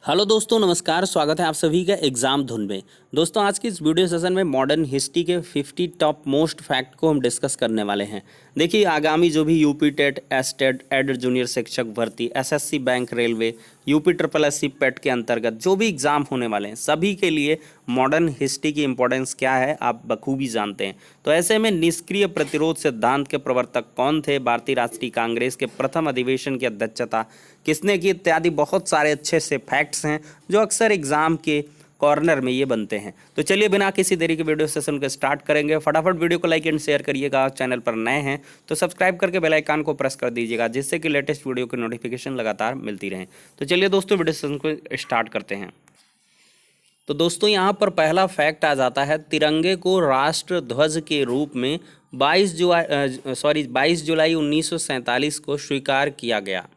Hello दोस्तों, नमस्कार। स्वागत है आप सभी का एग्जाम धुन में। दोस्तों, आज की इस वीडियो सेशन में मॉडर्न हिस्ट्री के 50 टॉप मोस्ट फैक्ट को हम डिस्कस करने वाले हैं। देखिए, आगामी जो भी यूपी टेट, एसटेट, एड जूनियर शिक्षक भर्ती, SSC bank, railway, UP triple SC PET के अंतर्गत जो भी एग्जाम होने वाले हैं, सभी के लिए मॉडर्न हिस्ट्री की इंपॉर्टेंस क्या है आप बखूबी जानते हैं। तो ऐसे में निष्क्रिय प्रतिरोध सिद्धांत के प्रवर्तक कौन थे, भारतीय राष्ट्रीय कांग्रेस के प्रथम अधिवेशन की अध्यक्षता किसने की, इत्यादि बहुत सारे अच्छे से फैक्ट्स हैं जो अक्सर एग्जाम के कॉर्नर में ये बनते हैं। तो चलिए बिना किसी देरी के वीडियो सेशन को स्टार्ट करेंगे। फटाफट वीडियो को लाइक एंड शेयर करिएगा। चैनल पर नए हैं तो सब्सक्राइब करके बेल आइकन को प्रेस कर दीजिएगा, जिससे कि लेटेस्ट वीडियो की नोटिफिकेशन लगातार मिलती रहे। तो चलिए दोस्तों, वीडियो सेशन को स्टार्ट करते हैं। तो दोस्तों, यहाँ पर पहला फैक्ट आ जाता है, तिरंगे को राष्ट्र ध्वज के रूप में 22 जुलाई 1947 को स्वीकार किया गया।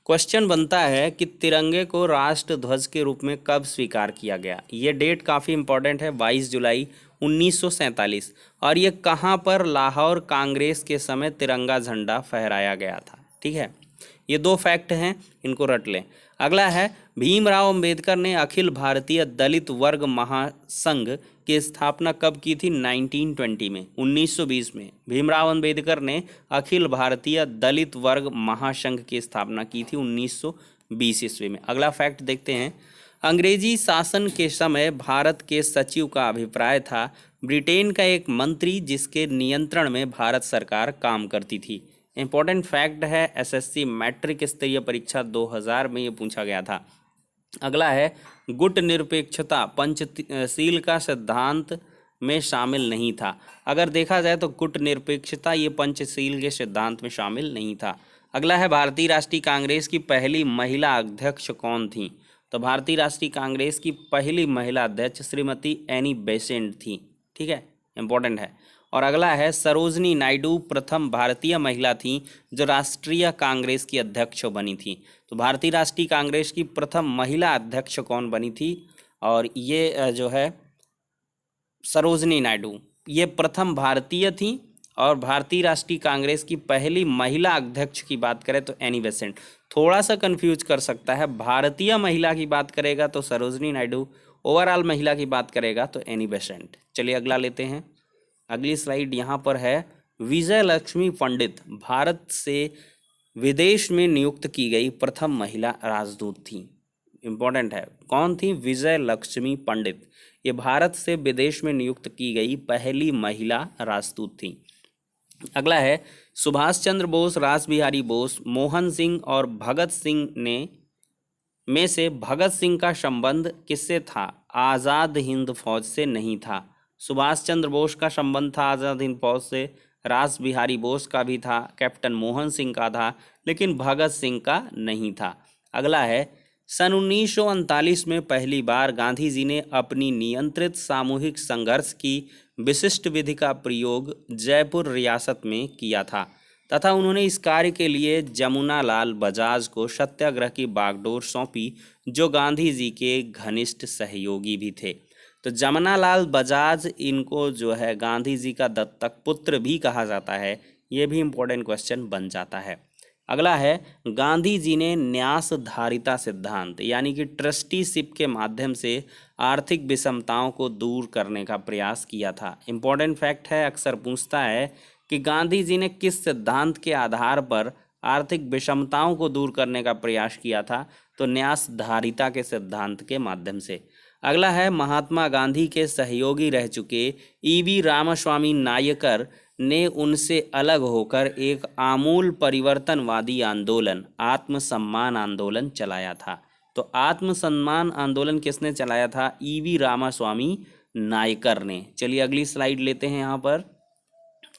क्वेश्चन बनता है कि तिरंगे को राष्ट्र ध्वज के रूप में कब स्वीकार किया गया। ये डेट काफ़ी इंपॉर्टेंट है, 22 जुलाई 1947। और ये कहाँ पर लाहौर कांग्रेस के समय तिरंगा झंडा फहराया गया था। ठीक है, ये दो फैक्ट हैं, इनको रट लें। अगला है, भीमराव अंबेडकर ने अखिल भारतीय दलित वर्ग महासंघ की स्थापना कब की थी? 1920 में, 1920 में भीमराव अंबेडकर ने अखिल भारतीय दलित वर्ग महासंघ की स्थापना की थी 1920 ईस्वी में। अगला फैक्ट देखते हैं, अंग्रेजी शासन के समय भारत के सचिव का अभिप्राय था ब्रिटेन का एक मंत्री जिसके नियंत्रण में भारत सरकार काम करती थी। इंपॉर्टेंट फैक्ट है, एसएससी मैट्रिक स्तरीय परीक्षा 2000 में ये पूछा गया था। अगला है, गुट निरपेक्षता पंचशील का सिद्धांत में शामिल नहीं था। अगर देखा जाए तो गुट निरपेक्षता ये पंचशील के सिद्धांत में शामिल नहीं था। अगला है, भारतीय राष्ट्रीय कांग्रेस की पहली महिला अध्यक्ष कौन थी? तो भारतीय राष्ट्रीय कांग्रेस की पहली महिला अध्यक्ष श्रीमती एनी बेसेंट थी। ठीक है, इंपॉर्टेंट है। और अगला है, सरोजनी नायडू प्रथम भारतीय महिला थी जो राष्ट्रीय कांग्रेस की अध्यक्ष बनी थी। तो भारतीय राष्ट्रीय कांग्रेस की प्रथम महिला अध्यक्ष कौन बनी थी? और ये जो है सरोजनी नायडू, ये प्रथम भारतीय थी। और भारतीय राष्ट्रीय कांग्रेस की पहली महिला अध्यक्ष की बात करें तो एनी बेसेंट। थोड़ा सा कंफ्यूज कर सकता है, भारतीय महिला की बात करेगा तो सरोजनी नायडू, ओवरऑल महिला की बात करेगा तो एनी बेसेंट। चलिए अगला लेते हैं। अगली स्लाइड यहाँ पर है, विजय लक्ष्मी पंडित भारत से विदेश में नियुक्त की गई प्रथम महिला राजदूत थी। इम्पोर्टेंट है, कौन थी? विजय लक्ष्मी पंडित। ये भारत से विदेश में नियुक्त की गई पहली महिला राजदूत थी। अगला है, सुभाष चंद्र बोस, रास बिहारी बोस, मोहन सिंह और भगत सिंह में से भगत सिंह का संबंध किससे था? आज़ाद हिंद फौज से नहीं था। सुभाष चंद्र बोस का संबंध था आज़ाद हिंद फौज से, रास बिहारी बोस का भी था, कैप्टन मोहन सिंह का था, लेकिन भगत सिंह का नहीं था। अगला है, सन 1939 में पहली बार गांधी जी ने अपनी नियंत्रित सामूहिक संघर्ष की विशिष्ट विधि का प्रयोग जयपुर रियासत में किया था तथा उन्होंने इस कार्य के लिए जमुना लाल बजाज को सत्याग्रह की बागडोर सौंपी, जो गांधी जी के घनिष्ठ सहयोगी भी थे। तो जमुना लाल बजाज, इनको जो है गांधी जी का दत्तक पुत्र भी कहा जाता है। ये भी इम्पोर्टेंट क्वेश्चन बन जाता है। अगला है, गांधी जी ने न्यासधारिता सिद्धांत यानी कि ट्रस्टीशिप के माध्यम से आर्थिक विषमताओं को दूर करने का प्रयास किया था। इम्पोर्टेंट फैक्ट है, अक्सर पूछता है कि गांधी जी ने किस सिद्धांत के आधार पर आर्थिक विषमताओं को दूर करने का प्रयास किया था? तो न्यासधारिता के सिद्धांत के माध्यम से। अगला है, महात्मा गांधी के सहयोगी रह चुके ईवी रामास्वामी नायकर ने उनसे अलग होकर एक आमूल परिवर्तनवादी आंदोलन आत्मसम्मान आंदोलन चलाया था। तो आत्मसम्मान आंदोलन किसने चलाया था? ईवी रामास्वामी नायकर ने। चलिए अगली स्लाइड लेते हैं। यहाँ पर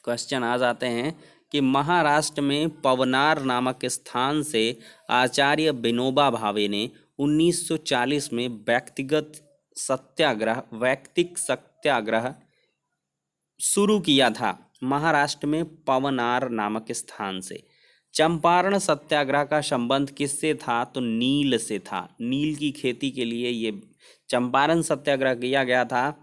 क्वेश्चन आ जाते हैं कि महाराष्ट्र में पवनार नामक स्थान से आचार्य विनोबा भावे ने 1940 में वैयक्तिक सत्याग्रह शुरू किया था। महाराष्ट्र में पवनार नामक स्थान से। चंपारण सत्याग्रह का संबंध किससे था? तो नील से था। नील की खेती के लिए ये चंपारण सत्याग्रह किया गया था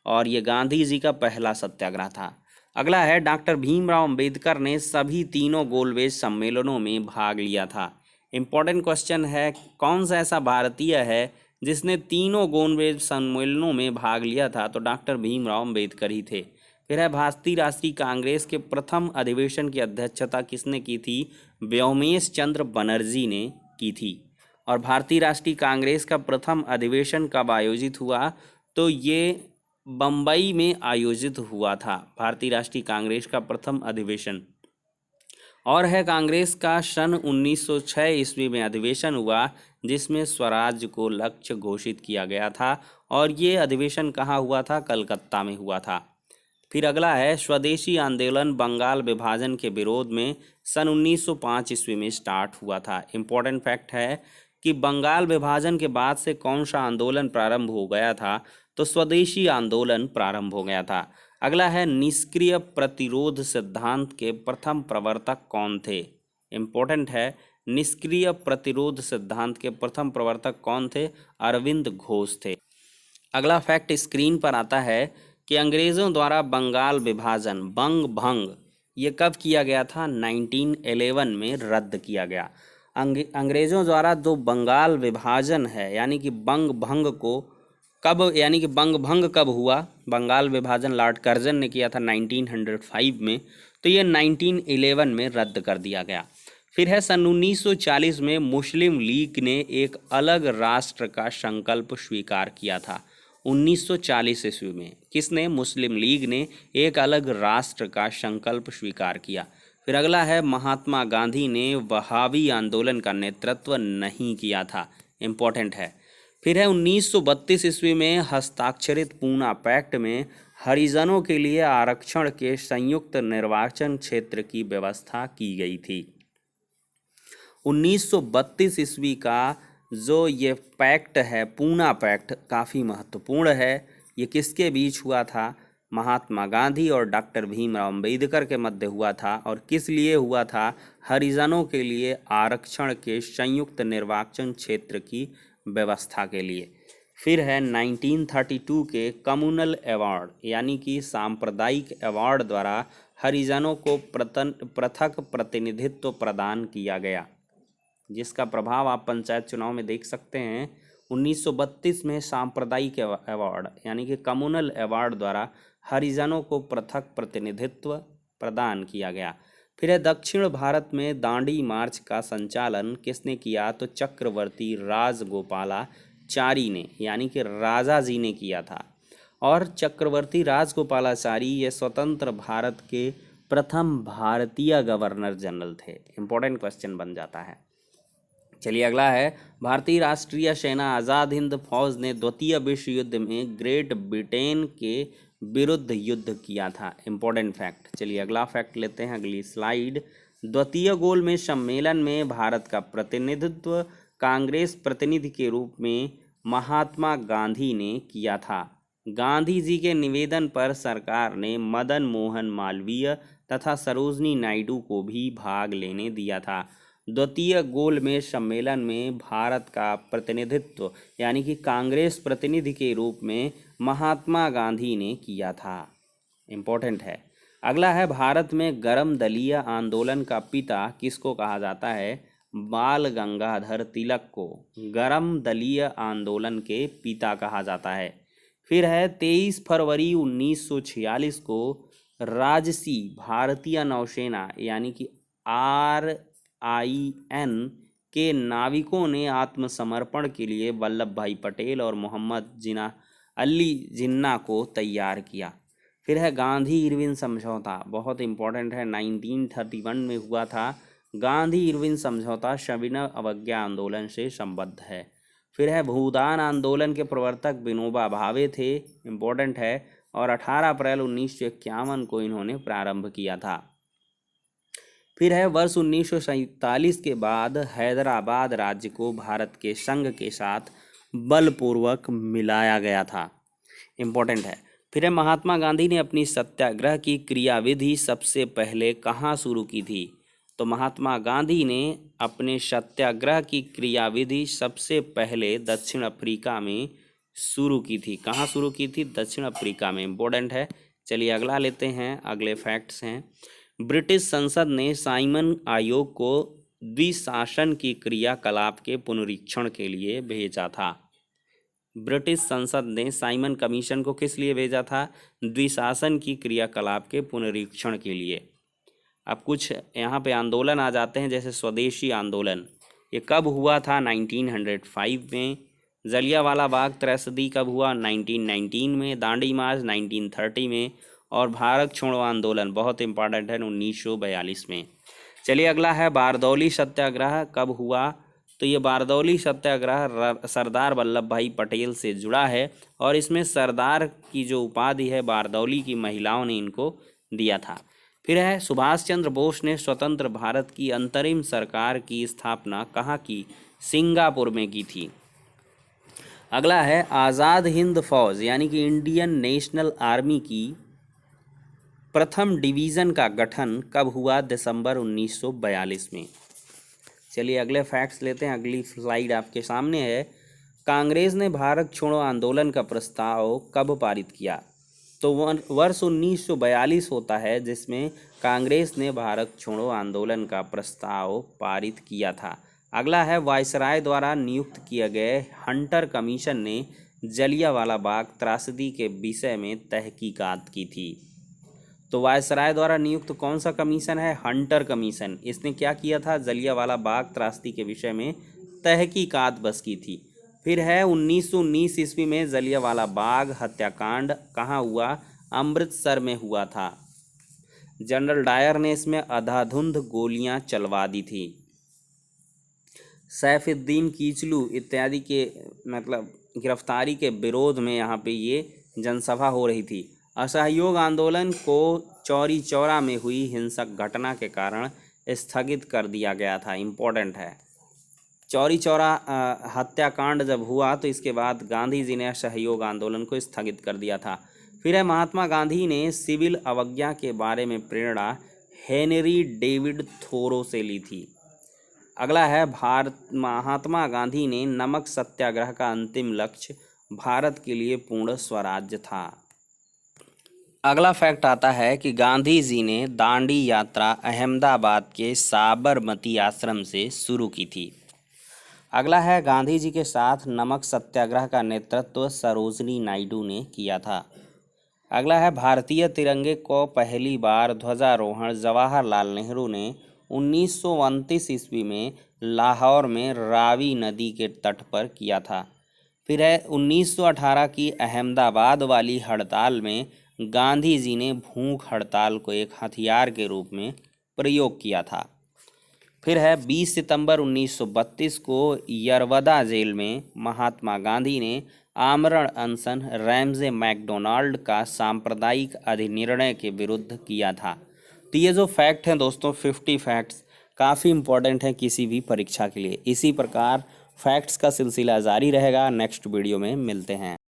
और ये गांधी जी का पहला सत्याग्रह था। अगला है, डॉक्टर भीमराव अंबेडकर ने सभी तीनों गोलमेज सम्मेलनों में भाग लिया था। इम्पोर्टेंट क्वेश्चन है, कौन सा ऐसा भारतीय है जिसने तीनों गोलमेज सम्मेलनों में भाग लिया था? तो डॉक्टर भीमराव अम्बेडकर ही थे। फिर है, भारतीय राष्ट्रीय कांग्रेस के प्रथम अधिवेशन की अध्यक्षता किसने की थी? व्योमेश चंद्र बनर्जी ने की थी। और भारतीय राष्ट्रीय कांग्रेस का प्रथम अधिवेशन कब आयोजित हुआ? तो ये बम्बई में आयोजित हुआ था, भारतीय राष्ट्रीय कांग्रेस का प्रथम अधिवेशन। और है, कांग्रेस का सन 1906 ईस्वी में अधिवेशन हुआ जिसमें स्वराज को लक्ष्य घोषित किया गया था, और ये अधिवेशन कहाँ हुआ था? कलकत्ता में हुआ था। फिर अगला है, स्वदेशी आंदोलन बंगाल विभाजन के विरोध में सन 1905 ईस्वी में स्टार्ट हुआ था। इम्पोर्टेंट फैक्ट है कि बंगाल विभाजन के बाद से कौन सा आंदोलन प्रारंभ हो गया था? तो स्वदेशी आंदोलन प्रारंभ हो गया था। अगला है, निष्क्रिय प्रतिरोध सिद्धांत के प्रथम प्रवर्तक कौन थे? इम्पोर्टेंट है, निष्क्रिय प्रतिरोध सिद्धांत के प्रथम प्रवर्तक कौन थे? अरविंद घोष थे। अगला फैक्ट स्क्रीन पर आता है कि अंग्रेज़ों द्वारा बंगाल विभाजन बंग भंग ये कब किया गया था? 1911 में रद्द किया गया। अंग्रेज़ों द्वारा जो बंगाल विभाजन है यानी कि बंग भंग को बंग भंग कब हुआ? बंगाल विभाजन लॉर्ड कर्जन ने किया था 1905 में, तो ये 1911 में रद्द कर दिया गया। फिर है, सन 1940 में मुस्लिम लीग ने एक अलग राष्ट्र का संकल्प स्वीकार किया था। 1940 ईस्वी में किसने? मुस्लिम लीग ने एक अलग राष्ट्र का संकल्प स्वीकार किया। फिर अगला है, महात्मा गांधी ने वहाबी आंदोलन का नेतृत्व नहीं किया था। इम्पोर्टेंट है। फिर है, 1932 ईस्वी में हस्ताक्षरित पूना पैक्ट में हरिजनों के लिए आरक्षण के संयुक्त निर्वाचन क्षेत्र की व्यवस्था की गई थी। 1932 ईस्वी का जो ये पैक्ट है, पूना पैक्ट, काफ़ी महत्वपूर्ण है। ये किसके बीच हुआ था? महात्मा गांधी और डॉक्टर भीमराव अम्बेडकर के मध्य हुआ था। और किस लिए हुआ था? हरिजनों के लिए आरक्षण के संयुक्त निर्वाचन क्षेत्र की व्यवस्था के लिए। फिर है, 1932 के कम्युनल अवार्ड यानी कि सांप्रदायिक अवार्ड द्वारा हरिजनों को पृथक प्रतिनिधित्व प्रदान किया गया, जिसका प्रभाव आप पंचायत चुनाव में देख सकते हैं। 1932 में सांप्रदायिक अवार्ड यानी कि कम्युनल अवार्ड द्वारा हरिजनों को पृथक प्रतिनिधित्व प्रदान किया गया। फिर है, दक्षिण भारत में दांडी मार्च का संचालन किसने किया? तो चक्रवर्ती राजगोपालाचारी ने यानी कि राजा जी ने किया था। और चक्रवर्ती राजगोपालाचारी ये स्वतंत्र भारत के प्रथम भारतीय गवर्नर जनरल थे। इम्पोर्टेंट क्वेश्चन बन जाता है। चलिए अगला है, भारतीय राष्ट्रीय सेना आज़ाद हिंद फौज ने द्वितीय विश्व युद्ध में ग्रेट ब्रिटेन के विरुद्ध युद्ध किया था। Important fact. चलिए अगला फैक्ट लेते हैं, अगली स्लाइड। द्वितीय गोलमेज सम्मेलन में भारत का प्रतिनिधित्व कांग्रेस प्रतिनिधि के रूप में महात्मा गांधी ने किया था। गांधी जी के निवेदन पर सरकार ने मदन मोहन मालवीय तथा सरोजनी नायडू को भी भाग लेने दिया था। द्वितीय गोलमेज सम्मेलन में भारत का प्रतिनिधित्व यानी कि कांग्रेस प्रतिनिधि के रूप में महात्मा गांधी ने किया था। इम्पोर्टेंट है। अगला है, भारत में गर्म दलीय आंदोलन का पिता किसको कहा जाता है? बाल गंगाधर तिलक को गर्म दलीय आंदोलन के पिता कहा जाता है। फिर है, 23 फरवरी 1946 को राजसी भारतीय नौसेना यानी कि RIN के नाविकों ने आत्मसमर्पण के लिए वल्लभ भाई पटेल और मोहम्मद अली जिन्ना को तैयार किया। फिर है, गांधी इरविन समझौता, बहुत इंपॉर्टेंट है, 1931 में हुआ था। गांधी इरविन समझौता सविनय अवज्ञा आंदोलन से संबद्ध है। फिर है, भूदान आंदोलन के प्रवर्तक विनोबा भावे थे। इम्पोर्टेंट है। और 18 अप्रैल 1951 को इन्होंने प्रारंभ किया था। फिर है, वर्ष 1947 के बाद हैदराबाद राज्य को भारत के संघ के साथ बलपूर्वक मिलाया गया था। इम्पोर्टेंट है। फिर है, महात्मा गांधी ने अपनी सत्याग्रह की क्रियाविधि सबसे पहले कहाँ शुरू की थी? तो महात्मा गांधी ने अपने सत्याग्रह की क्रियाविधि सबसे पहले दक्षिण अफ्रीका में शुरू की थी। कहाँ शुरू की थी? दक्षिण अफ्रीका में। इम्पोर्टेंट है। चलिए अगला लेते हैं, अगले फैक्ट्स हैं। ब्रिटिश संसद ने साइमन आयोग को द्विशासन की क्रियाकलाप के पुनरीक्षण के लिए भेजा था। ब्रिटिश संसद ने साइमन कमीशन को किस लिए भेजा था? द्विशासन की क्रियाकलाप के पुनरीक्षण के लिए। अब कुछ यहाँ पे आंदोलन आ जाते हैं, जैसे स्वदेशी आंदोलन। ये कब हुआ था? 1905 में। जलियांवाला बाग त्रैसदी कब हुआ? 1919 में। दांडी मार्च 1930 में। और भारत छोड़ो आंदोलन बहुत इंपॉर्टेंट है, 1942 में। चलिए अगला है बारदौली सत्याग्रह कब हुआ? तो ये बारदौली सत्याग्रह सरदार वल्लभ भाई पटेल से जुड़ा है और इसमें सरदार की जो उपाधि है बारदौली की महिलाओं ने इनको दिया था। फिर है सुभाष चंद्र बोस ने स्वतंत्र भारत की अंतरिम सरकार की स्थापना कहाँ की? सिंगापुर में की थी। अगला है आज़ाद हिंद फौज यानी कि इंडियन नेशनल आर्मी की प्रथम डिवीज़न का गठन कब हुआ? दिसंबर 1942 में। चलिए अगले फैक्ट्स लेते हैं। अगली स्लाइड आपके सामने है। कांग्रेस ने भारत छोड़ो आंदोलन का प्रस्ताव कब पारित किया? तो वर्ष 1942 होता है जिसमें कांग्रेस ने भारत छोड़ो आंदोलन का प्रस्ताव पारित किया था। अगला है वायसराय द्वारा नियुक्त किए गए हंटर कमीशन ने जलियांवाला बाग त्रासदी के विषय में तहकीकात की थी। तो वायसराय द्वारा नियुक्त कौन सा कमीशन है? Hunter commission. इसने क्या किया था? जलियांवाला बाग त्रासदी के विषय में तहकीकात बस की थी। फिर है 1919 ईस्वी में जलियांवाला बाग हत्याकांड कहाँ हुआ? अमृतसर में हुआ था। जनरल डायर ने इसमें अंधाधुंध गोलियां चलवा दी थी। सैफुद्दीन किचलू इत्यादि के गिरफ्तारी के विरोध में यहाँ पे ये जनसभा हो रही थी। असहयोग आंदोलन को चौरी चौरा में हुई हिंसक घटना के कारण स्थगित कर दिया गया था। इम्पोर्टेंट है। चौरी चौरा हत्याकांड जब हुआ तो इसके बाद गांधी जी ने असहयोग आंदोलन को स्थगित कर दिया था। फिर है महात्मा गांधी ने सिविल अवज्ञा के बारे में प्रेरणा हेनरी डेविड थोरो से ली थी। अगला है महात्मा गांधी ने नमक सत्याग्रह का अंतिम लक्ष्य भारत के लिए पूर्ण स्वराज्य था। अगला फैक्ट आता है कि गांधी जी ने दांडी यात्रा अहमदाबाद के साबरमती आश्रम से शुरू की थी। अगला है गांधी जी के साथ नमक सत्याग्रह का नेतृत्व सरोजिनी नायडू ने किया था। अगला है भारतीय तिरंगे को पहली बार ध्वजारोहण जवाहरलाल नेहरू ने 1929 ईस्वी में लाहौर में रावी नदी के तट पर किया था। फिर है 1918 की अहमदाबाद वाली हड़ताल में गांधी जी ने भूख हड़ताल को एक हथियार के रूप में प्रयोग किया था। फिर है 20 सितंबर 1932 को यरवदा जेल में महात्मा गांधी ने आमरण अनशन रैमजे मैकडोनाल्ड का सांप्रदायिक अधिनिर्णय के विरुद्ध किया था। तो ये जो फैक्ट हैं दोस्तों 50 फैक्ट्स काफ़ी इम्पोर्टेंट है किसी भी परीक्षा के लिए। इसी प्रकार फैक्ट्स का सिलसिला जारी रहेगा। नेक्स्ट वीडियो में मिलते हैं।